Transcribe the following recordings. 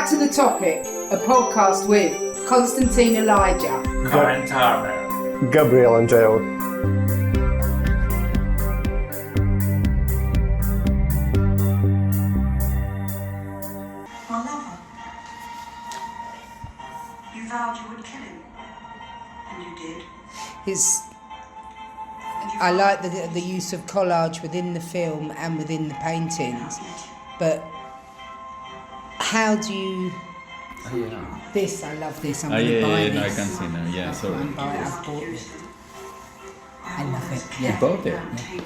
Back to the Topic, a podcast with Constantine Elijah, Karen Turner, Gabriel Andreu. My lover. You vowed you would kill him. And you did. I like the use of collage within the film and within the paintings, but how do you... Oh, yeah. This, I love this. I'm Oh, going to buy yeah, this. no, I can see now. Yeah, sorry. I've bought this. I love it. You Yeah. bought it.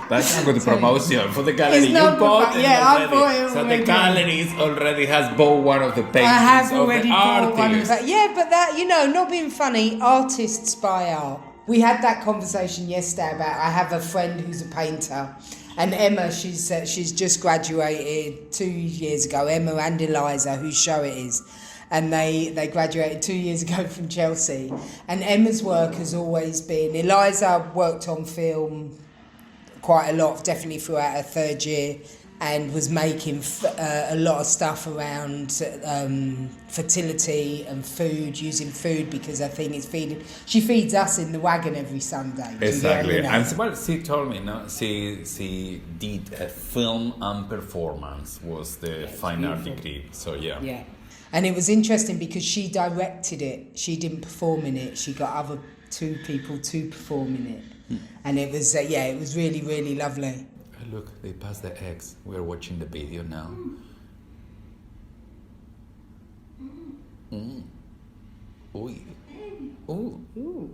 That's a good promotion for the gallery. It's You not bought good, it yeah, I already. bought it So already. the gallery already has bought one of the paintings I have of already the bought one of artist. that. Yeah, but that, not being funny, artists buy art. We had that conversation yesterday about, I have a friend who's a painter, and Emma, she's just graduated 2 years ago, Emma and Eliza, whose show it is. And they graduated 2 years ago from Chelsea. And Emma's work has always been... Eliza worked on film quite a lot, definitely throughout her third year, and was making a lot of stuff around fertility and food, using food, because I think it's feeding... She feeds us in the wagon every Sunday. Exactly. And well, she told me, she did a film and performance, was the fine art degree. So, yeah. Yeah. And it was interesting because she directed it. She didn't perform in it. She got other two people to perform in it. And it was, it was really, really lovely. Oh, look, they passed the eggs. We're watching the video now. Ooh. Ooh.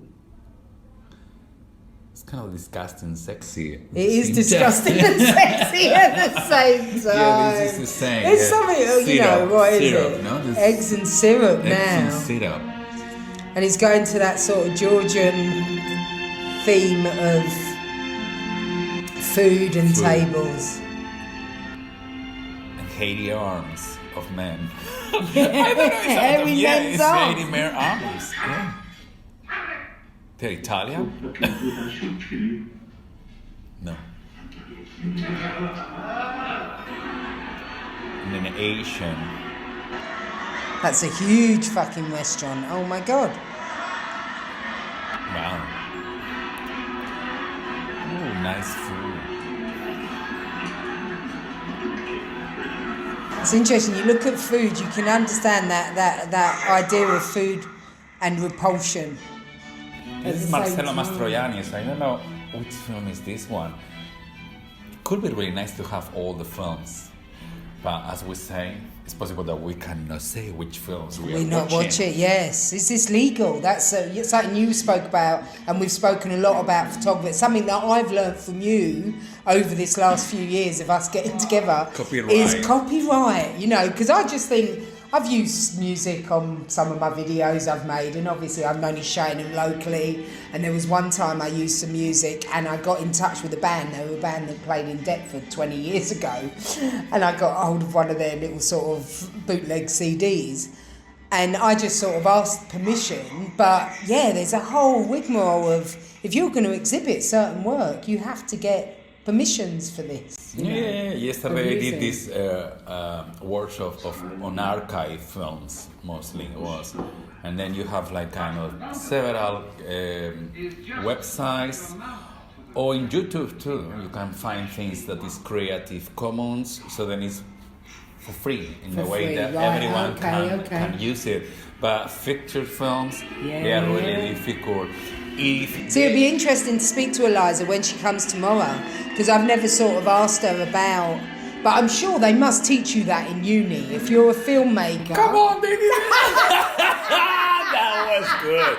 It's kind of disgusting, sexy. It is disgusting and sexy at the same time. Yeah, this is the same. It's something, what is syrup, it? No? Eggs and syrup now. Eggs and syrup. And he's going to that sort of Georgian theme of food and tables. And hairy arms of men. Hairy men's it's arms. hairy male arms. Yeah. They're Italian? No. And then Asian. That's a huge fucking restaurant. Oh my God. Wow. Ooh, nice food. It's interesting. You look at food, you can understand that idea of food and repulsion. This is Marcello Mastroianni's. I don't know which film is this one. It could be really nice to have all the films. But as we say, it's possible that we cannot say which films we are watching. We're not watching, yes. Is this legal? That's something you spoke about, and we've spoken a lot about photography. It's something that I've learnt from you over this last few years of us getting together. Copyright. Is copyright, because I just think... I've used music on some of my videos I've made, and obviously I'm only showing them locally. And there was one time I used some music and I got in touch with a band. They were a band that played in Deptford 20 years ago. And I got hold of one of their little sort of bootleg CDs. And I just sort of asked permission. But yeah, there's a whole rigmarole of, if you're going to exhibit certain work, you have to get permissions for this. Yeah, yesterday I did this workshop on archive films, mostly it was. And then you have like kind of several websites, or in YouTube too, you can find things that is Creative Commons, so then it's for free in For the way free, that right, everyone okay. can use it. But feature films, they are really difficult. So it'd be interesting to speak to Eliza when she comes tomorrow, because I've never sort of asked her about, but I'm sure they must teach you that in uni if you're a filmmaker. Come on, they did it. That was good.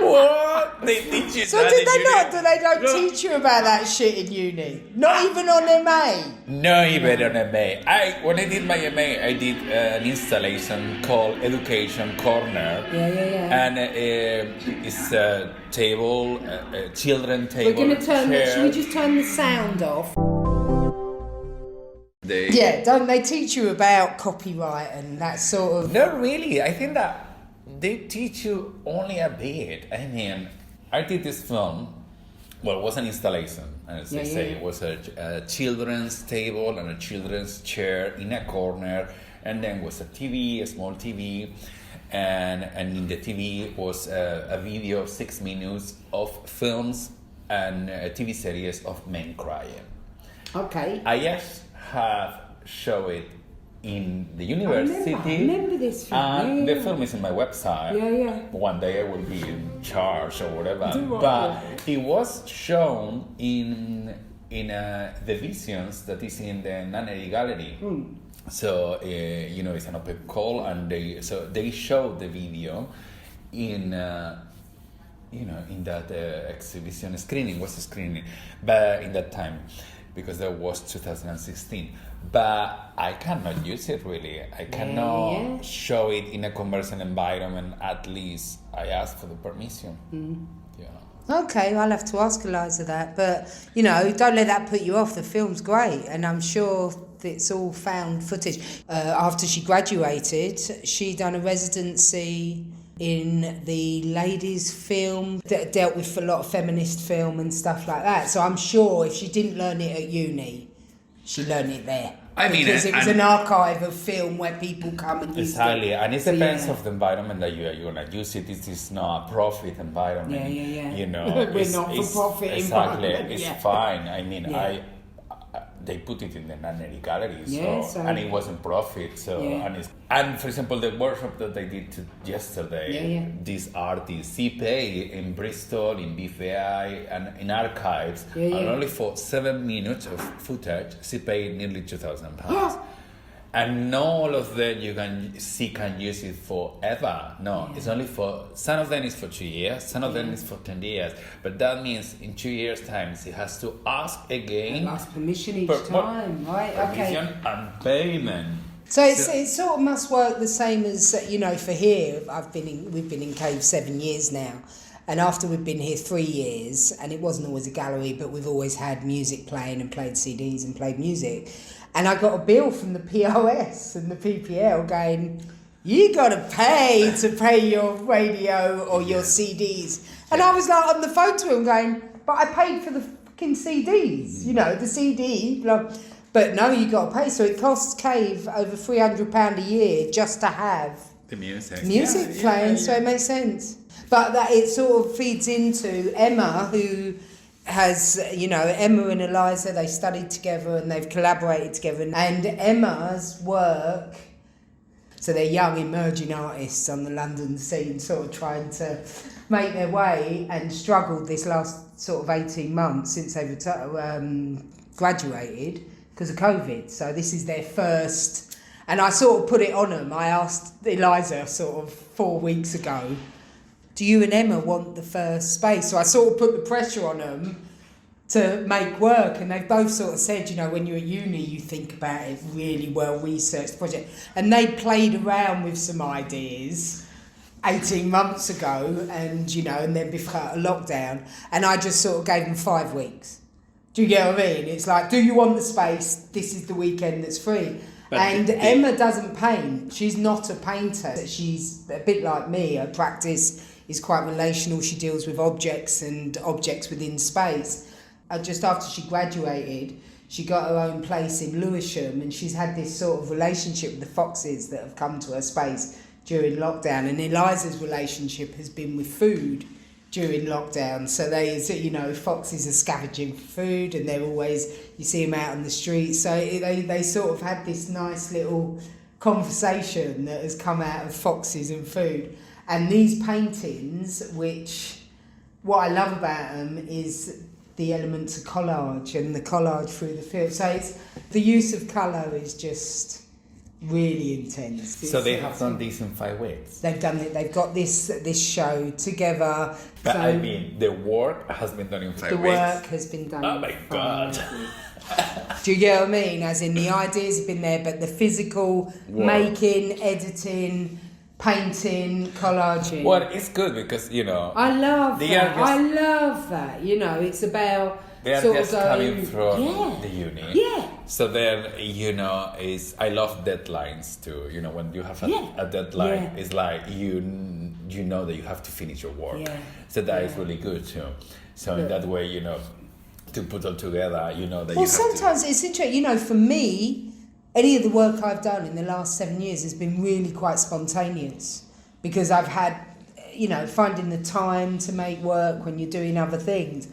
What? They teach you So that did in they uni? not? Do they don't No. teach you about that shit in uni? Not even on MA? No, even on MA. When I did my MA, I did an installation called Education Corner. Yeah. And it's a table, a children table. We're going to turn chair. should we just turn the sound off? They, Don't they teach you about copyright and that sort of... Not really. I think that they teach you only a bit. I mean, I did this film. Well, it was an installation, as they say. It was a children's table and a children's chair in a corner, and then was a TV, a small TV, and in the TV was a video of 6 minutes of films and a TV series of men crying. Okay. I just have shown it in the university. I remember this film. The film is on my website. Yeah. One day I will be in charge or whatever. Do but it was shown in the Visions that is in the Nunnery Gallery. So it's an open call, and they showed the video in that exhibition screening, but in that time, because that was 2016. But I cannot use it really. I cannot show it in a commercial environment. At least I asked for the permission. Okay, I'll have to ask Eliza that. But, don't let that put you off. The film's great, and I'm sure it's all found footage. After she graduated, she done a residency in the ladies' film that dealt with a lot of feminist film and stuff like that. So I'm sure if she didn't learn it at uni, she learned it there. Because it was an archive of film where people come and use it. Exactly, and it depends of the environment that you're going to use it. This is not a profit environment. We're not for profit environment. Exactly, it's fine. I mean, they put it in the Nunnery Gallery, and it wasn't profit. And for example, the workshop that I did yesterday, these artists, he paid in Bristol, in BFI, and in archives, and only for 7 minutes of footage, she paid nearly £2,000. And not all of them can use it forever. No, it's only for, some of them is for 2 years, some of them is for 10 years. But that means in 2 years' time, she has to ask again. Ask permission each time, right? Permission and payment. So it sort of must work the same as, for here, we've been in Cave 7 years now. And after we've been here 3 years, and it wasn't always a gallery, but we've always had music playing and played CDs and played music. And I got a bill from the POS and the PPL going, you got to pay your radio or your CDs. And I was like on the phone to him going, but I paid for the fucking CDs, the CD. But no, you got to pay. So it costs Cave over £300 a year just to have the music playing. So it makes sense. But that it sort of feeds into Emma, who has, Emma and Eliza, they studied together and they've collaborated together. And Emma's work, so they're young emerging artists on the London scene, sort of trying to make their way, and struggled this last sort of 18 months since they've graduated because of COVID. So this is their first, and I sort of put it on them. I asked Eliza sort of 4 weeks ago, do you and Emma want the first space? So I sort of put the pressure on them to make work, and they've both sort of said, when you're at uni, you think about it, really well-researched project. And they played around with some ideas 18 months ago, and then before a lockdown, and I just sort of gave them 5 weeks. Do you get what I mean? It's like, do you want the space? This is the weekend that's free. And Emma doesn't paint. She's not a painter. She's a bit like me. Her practice is quite relational. She deals with objects and objects within space. Just after she graduated, she got her own place in Lewisham, and she's had this sort of relationship with the foxes that have come to her space during lockdown. And Eliza's relationship has been with food during lockdown. So foxes are scavenging for food, and they're always, you see them out on the street. So they sort of had this nice little conversation that has come out of foxes and food. And these paintings, what I love about them is the elements of collage and the collage through the film. So it's, the use of colour is just really intense. So they have done this in 5 weeks. They've done it. They've got this show together. But the work has been done in 5 weeks. The work has been done. Oh my God. Do you get what I mean? As in, the ideas have been there, but the physical making, editing, painting, collaging. Well, it's good because, I love that. I love that. It's about they are sort just of going, coming from the uni. Yeah. So then, I love deadlines too. When you have a deadline, it's like you know that you have to finish your work. Yeah. So that is really good too. So in that way, to put all together, that you have sometimes it's interesting, for me, any of the work I've done in the last 7 years has been really quite spontaneous, because I've had, finding the time to make work when you're doing other things.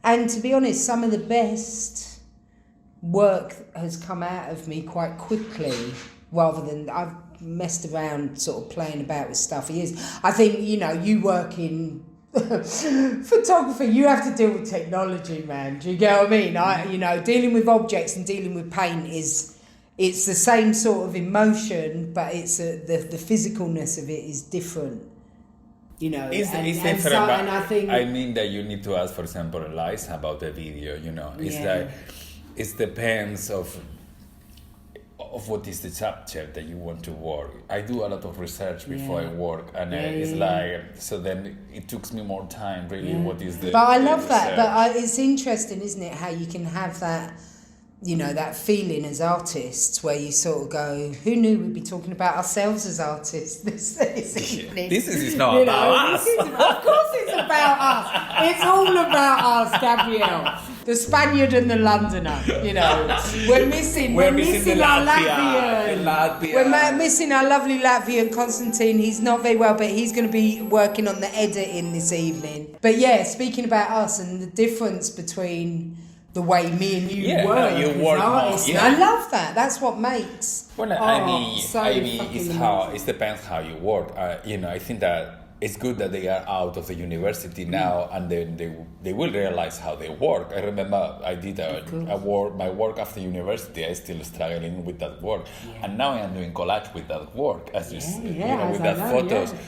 And to be honest, some of the best work has come out of me quite quickly, rather than I've messed around sort of playing about with stuff for years. I think, you work in photography, you have to deal with technology, man. Do you get what I mean? Dealing with objects and dealing with paint it's the same sort of emotion, but it's the physicalness of it is different. It's different, and I think that you need to ask, for example, Eliza about the video. It's like it depends of what is the subject that you want to work. I do a lot of research before I work, and so then it took me more time. Really, what is the? But I love that. But it's interesting, isn't it? How you can have that. That feeling as artists where you sort of go, who knew we'd be talking about ourselves as artists this evening? This is not about us. Of course it's about us. It's all about us, Gabriel. The Spaniard and the Londoner, We're missing our Latvian. We're missing our lovely Latvian Constantine. He's not very well, but he's going to be working on the editing this evening. But yeah, speaking about us and the difference between the way me and you work as artists. I love that. That's what makes. Well, it depends how you work. I think that it's good that they are out of the university now, and then they will realize how they work. I remember I did my work after university. I still struggling with that work, and now I am doing collage with that work, with that photos. Yeah.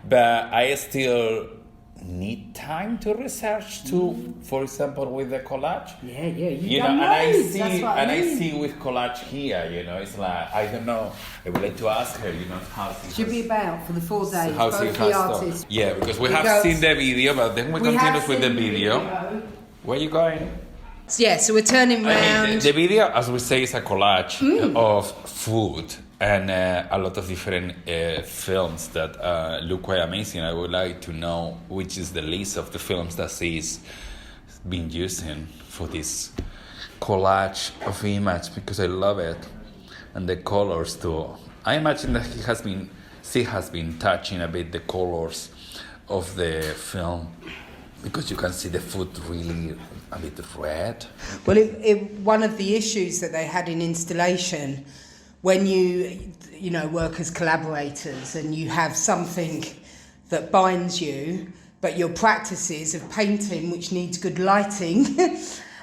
But I still need time to research too, for example, with the collage. I see with collage here, it's like, I don't know, I would like to ask her, how she should be about for the 4 days, both the artists. Yeah, because we have seen the video, but then we continue with the video. Where are you going? Yeah, so we're turning round. The video, as we say, is a collage of food and a lot of different films that look quite amazing. I would like to know which is the list of the films that he's been using for this collage of image, because I love it, and the colors too. I imagine that she has been touching a bit the colors of the film, because you can see the food really a bit red. Well, one of the issues that they had in installation, when you work as collaborators and you have something that binds you, but your practices of painting, which needs good lighting,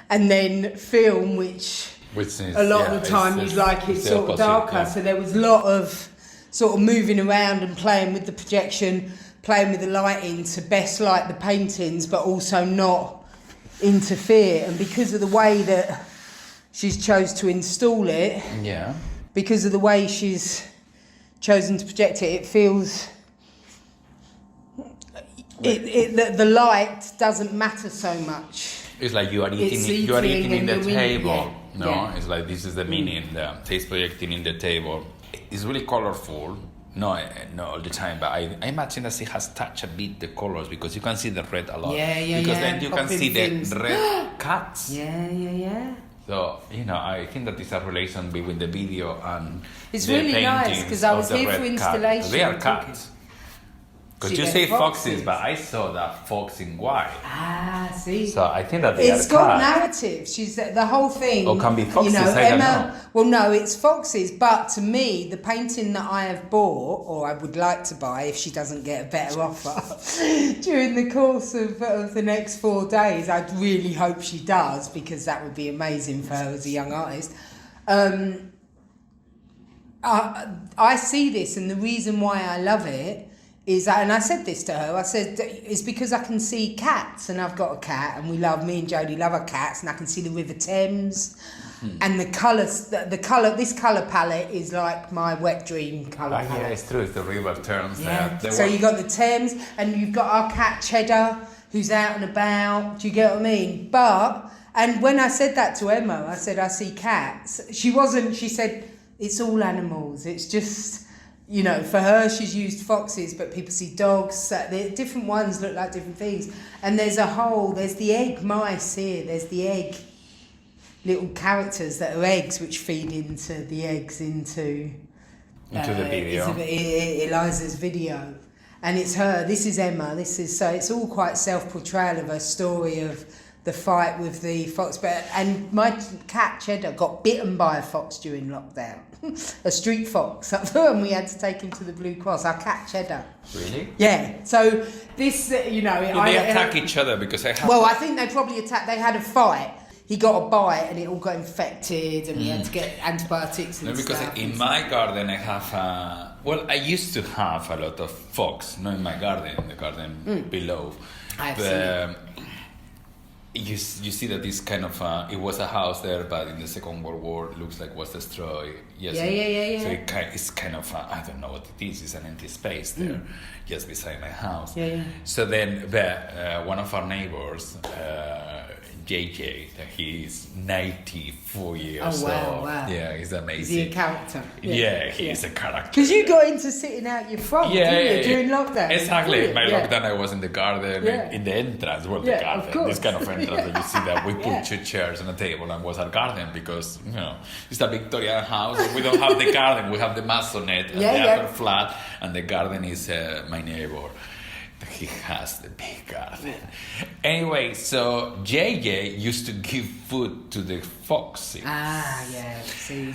and then film, which is, a lot of the time you'd like it sort of darker. Yeah. So there was a lot of sort of moving around and playing with the projection, playing with the lighting to best light the paintings, but also not interfere. And because of the way that she's chose to install it, because of the way she's chosen to project it, it feels the light doesn't matter so much. It's like you are eating in the table. It's like this is the meaning. She's projecting in the table. It's really colorful. No, all the time, but I imagine that she has touched a bit the colors, because you can see the red a lot. Because then you can see the red cuts. So, I think that is a relation between the video and it's the really paintings nice, because I was here for installation. They are cuts. Because you say foxes, but I saw that fox in white. See. So I think that it's got narrative. She's the whole thing. Or can be foxes. I don't know. Well, no, it's foxes. But to me, the painting that I have bought, or I would like to buy, if she doesn't get a better offer during the course of the next 4 days, I really hope she does, because that would be amazing for her as a young artist. I see this, and the reason why I love it is, and I said this to her, I said, it's because I can see cats, and I've got a cat, and me and Jodie love our cats, and I can see the River Thames, and the colours, this colour palette is like my wet dream colour palette. Yeah, it's true, it's the River Thames. So you got the Thames, and you've got our cat Cheddar, who's out and about, do you get what I mean? And when I said that to Emma, I said, I see cats, she said, it's all animals, it's just... for her, she's used foxes, but people see dogs. Different ones look like different things. And there's the egg mice here. There's the egg little characters that are eggs, which feed into the eggs into the video. Eliza's video. And it's her, this is Emma, so it's all quite self-portrayal of her story of the fight with the fox. And my cat Cheddar got bitten by a fox during lockdown, a street fox, and we had to take him to the Blue Cross, our cat Cheddar. Really? Yeah, so this, They attack each other because I have... Well, I think they probably they had a fight. He got a bite and it all got infected and we had to get antibiotics and because stuff. In my garden I have I used to have a lot of fox, not in my garden, in the garden below. I've seen it. You see that this kind of it was a house there, but in the Second World War it looks like was destroyed. Yes. Yeah. So it's kind of I don't know what it is. It's an empty space there, just beside my house. Yeah. So then, one of our neighbors, JJ, he's 94 years old. Wow. Yeah, he's amazing. Is he a character? Yeah, he's a character. Because you got into sitting out your front, didn't you, during lockdown? Exactly. My lockdown, I was in the garden, in the entrance, the garden. Of course. This kind of entrance that you see that we put 2 chairs and a table and was our garden because, it's a Victorian house. We don't have the garden, we have the maisonette and the upper flat, and the garden is my neighbor. He has the big garden. Anyway, so JJ used to give food to the foxes. See.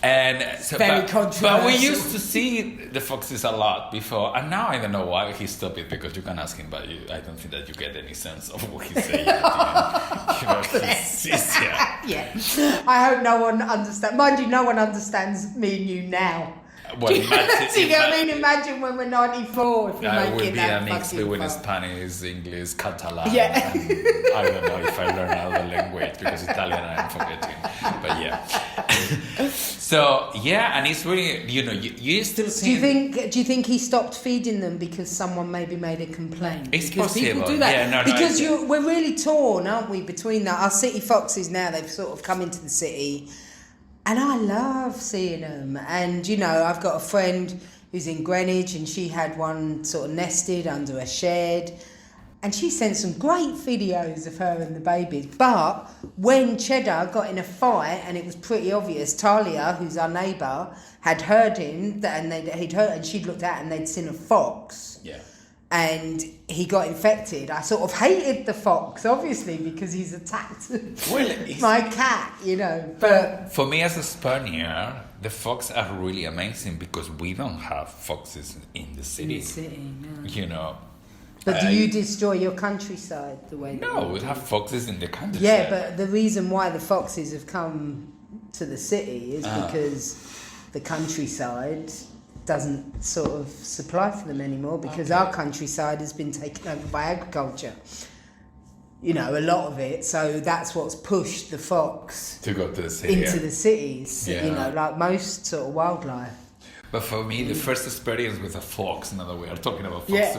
And so, Very controversial. But we used to see the foxes a lot before, and now I don't know why he stopped it, because you can ask him, but I don't think that you get any sense of what he's saying. I hope no one understands. Mind you, no one understands me and you now. Well, Do you know what I mean? Imagine when we're 94 if we're making will be that a mix between fun. Spanish, English, Catalan. Yeah. And I don't know if I learn another language because Italian I'm forgetting. But yeah. So yeah, and it's really you still see. Do you think he stopped feeding them because someone maybe made a complaint? It's because possible. People do that. Yeah, because we're really torn, aren't we? Between that, our city foxes now they've sort of come into the city. And I love seeing them. And, I've got a friend who's in Greenwich and she had one sort of nested under a shed. And she sent some great videos of her and the babies. But when Cheddar got in a fight, and it was pretty obvious, Talia, who's our neighbour, had heard him, and she'd looked out and they'd seen a fox. Yeah. And he got infected. I sort of hated the fox, obviously, because he's attacked my cat, But for me as a Spaniard, the fox are really amazing because we don't have foxes in the city. No. But do you destroy your countryside the way that No, we have foxes in the countryside. Yeah, but the reason why the foxes have come to the city is because the countryside doesn't sort of supply for them anymore because our countryside has been taken over by agriculture. A lot of it. So that's what's pushed the fox to go to the city, into the cities. Like most sort of wildlife. But for me, the first experience with a fox, now that we are talking about foxes,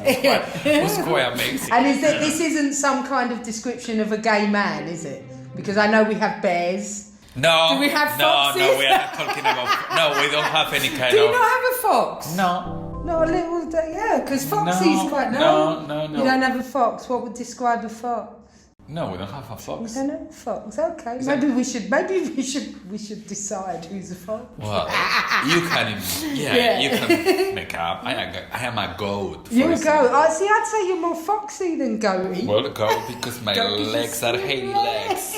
was quite amazing. And this isn't some kind of description of a gay man, is it? Because I know we have bears. No. Do we have foxes? No, we are not talking about... No, we don't have any kind of... Do you not have a fox? No. Not a little... because Foxy's quite... No. You don't have a fox. What would describe a fox? No, we don't have a fox. We don't have a fox. Okay. Maybe we should decide who's a fox. Well, you can... you can make up. I am a goat. You're a goat. I'd say you're more foxy than goaty. Well, goat because my legs are hairy legs.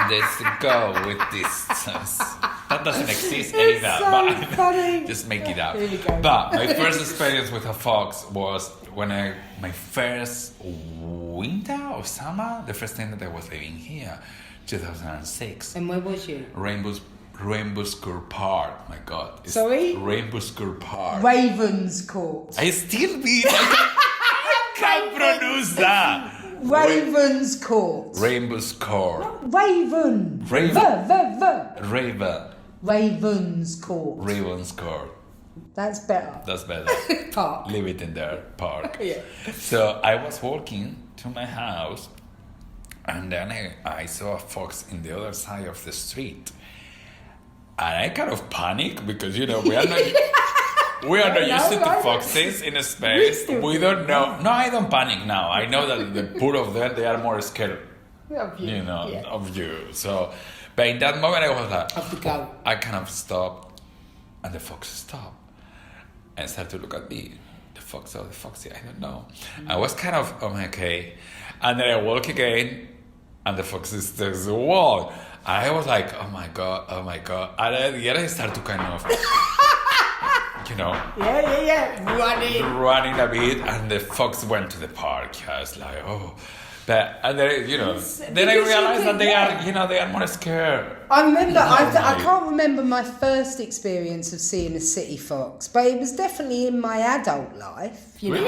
Let's go with this. That doesn't exist either. So but funny. Just make it up. Here we go. But my first experience with a fox was when my first winter or summer, the first time that I was living here, 2006. And where was you? Rainbowscourt Park. My God. Sorry? Rainbowscourt Park. Ravenscourt. I still did. I can't pronounce that. Ravenscourt. Rainbowscourt. Raven. Ravenscourt. Ravenscourt. That's better. That's better. Park. Leave it in there. Park. Yeah. So I was walking to my house, and then I saw a fox in the other side of the street, and I kind of panicked because we are not. We are not used to the foxes in a space. We don't know. No, I don't panic now. I know that the poor of them, they are more scared, of you. of you. So, But in that moment, I was like, Off the go. I kind of stopped, and the fox stopped and started to look at me. The fox, oh, the foxy, I don't know. I was kind of, okay. And then I walk again, and the fox is there's a wall. I was like, oh my God. And then I started to kind of, running a bit, and the fox went to the park. I was like, oh. But, and then, then I realized that they are more scared. I remember, I can't remember my first experience of seeing a city fox, but it was definitely in my adult life. Really?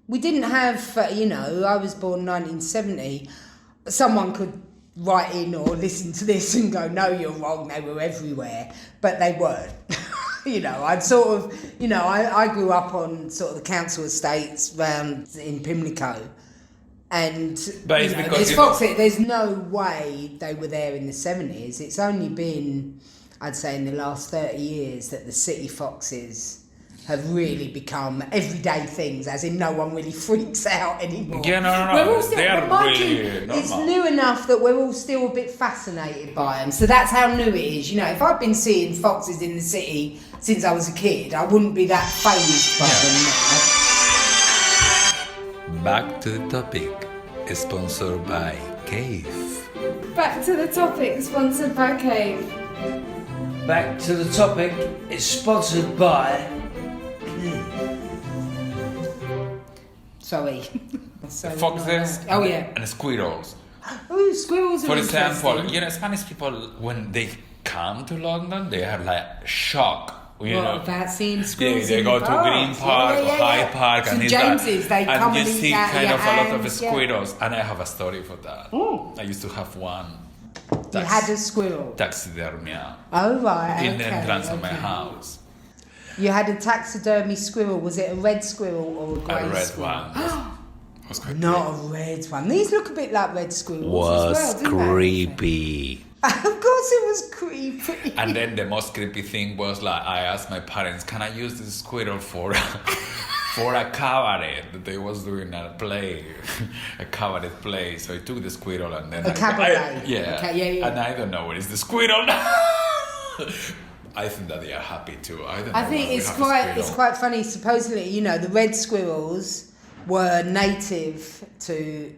We didn't have, I was born 1970. Someone could write in or listen to this and go, no, you're wrong, they were everywhere. But they weren't. I'd sort of, I grew up on sort of the council estates round in Pimlico. And but it's because there's foxes. There's no way they were there in the 70s. It's only been, I'd say, in the last 30 years that the city foxes have really become everyday things, as in no one really freaks out anymore. Yeah, no. They are really normal. It's new enough that we're all still a bit fascinated by them. So that's how new it is. If I'd been seeing foxes in the city since I was a kid, I wouldn't be that fazed by them now. Back to the topic, sponsored by Cave. Back to the topic, sponsored by Cave. Back to the topic, it's sponsored by... Sorry. Foxes and squirrels. Oh, squirrels are For example, interesting. Spanish people, when they come to London, they are like shocked. About seeing squirrels they in go the to Green Park or Hyde Park St. and James's, they come you and see eat out kind your of a lot of hands, squirrels, and I have a story for that. Ooh. I used to have one. You had a squirrel. Taxidermia Oh right. in the entrance of my house. You had a taxidermy squirrel. Was it a red squirrel or a grey A red squirrel? one. Was quite Not a red one. These look a bit like red squirrels Was as well, didn't creepy. Of course it was creepy. And then the most creepy thing was like I asked my parents, can I use this squirrel for a cabaret that they was doing a play, a cabaret play. So I took the squirrel and then A cabaret. Yeah. Okay, yeah. And I don't know where is the squirrel. I think that they are happy too. I think it's quite funny. Supposedly, the red squirrels were native to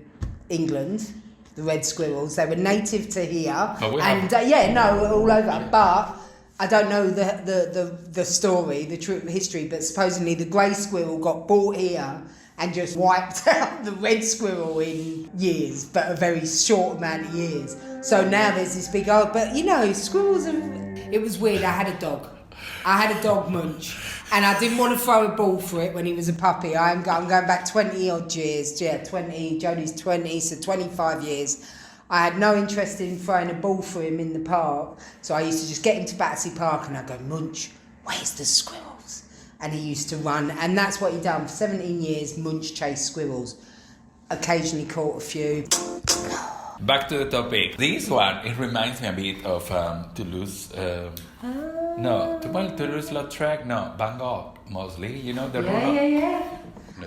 England. The red squirrels, they were native to here, all over. But I don't know the story, the true history. But supposedly the grey squirrel got brought here and just wiped out the red squirrel in years, but a very short amount of years. So now there's this big but squirrels It was weird. I had a dog, Munch, and I didn't want to throw a ball for it when he was a puppy. I'm going back 20 odd years. Yeah, 20. Jodie's 20, so 25 years. I had no interest in throwing a ball for him in the park, so I used to just get him to Battersea Park and I'd go, Munch, where's the squirrels? And he used to run, and that's what he done. For 17 years, Munch chased squirrels. Occasionally caught a few. Back to the topic. This one, it reminds me a bit of Toulouse. Toulouse-Lautrec. No, Van Gogh, mostly. The rural. Yeah.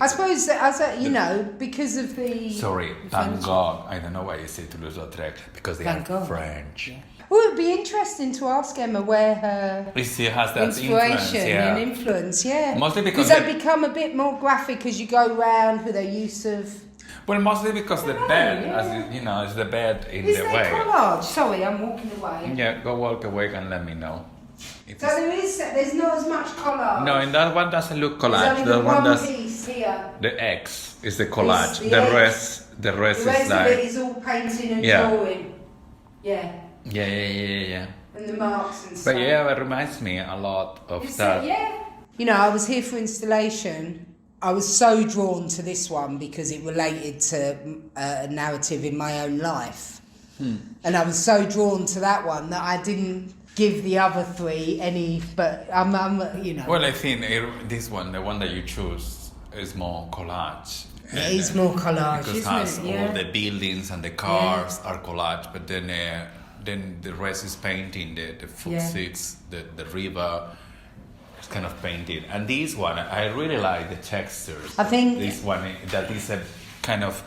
I suppose that, because of the... Sorry, Van Gogh. I don't know why you say Toulouse-Lautrec, because they are French. Yeah. Well, it would be interesting to ask Emma where her she has that inspiration and influence, Mostly because they become a bit more graphic as you go round with their use of... Well, mostly because the bed, is the bed in is the there way. collage? Sorry, I'm walking away. Yeah, go walk away and let me know. There's not as much collage. No, in that one doesn't look collage. There's only The one one piece here. The X is the collage. The The rest of is like... it is all painting and drawing. Yeah. Yeah. And the marks and stuff. But it reminds me a lot of that. I was here for installation. I was so drawn to this one because it related to a narrative in my own life. And I was so drawn to that one that I didn't give the other three any, but I'm. Well, I think this one, the one that you choose, is more collage. It is more collage, because isn't has it? Yeah. all the buildings and the cars are collage, but then the rest is painting, the footsteps, the river. It's kind of painted. And this one, I really like the textures. I think this one, that is a kind of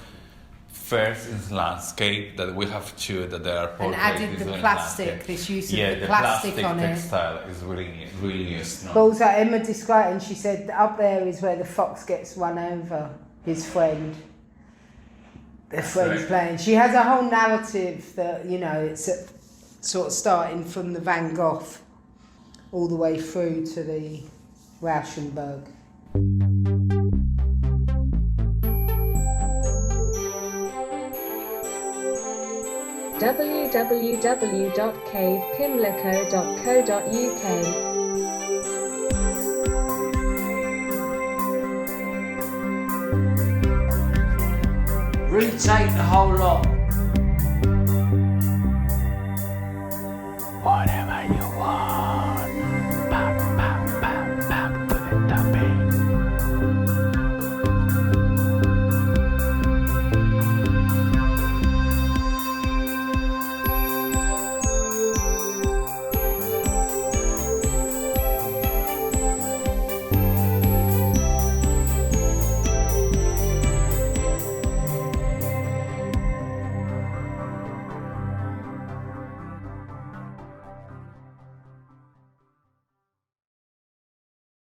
first in landscape that we have two that they are And portrayed added is the in plastic, landscape. this use of Yeah, the plastic on it. textile is really used. But also Emma described, and she said up there is where the fox gets run over, his friend. Their friend's right. playing. She has a whole narrative that, you know, it's sort of starting from the Van Gogh all the way through to the Rauschenberg. www.cavepimlico.co.uk. Retake the whole lot. What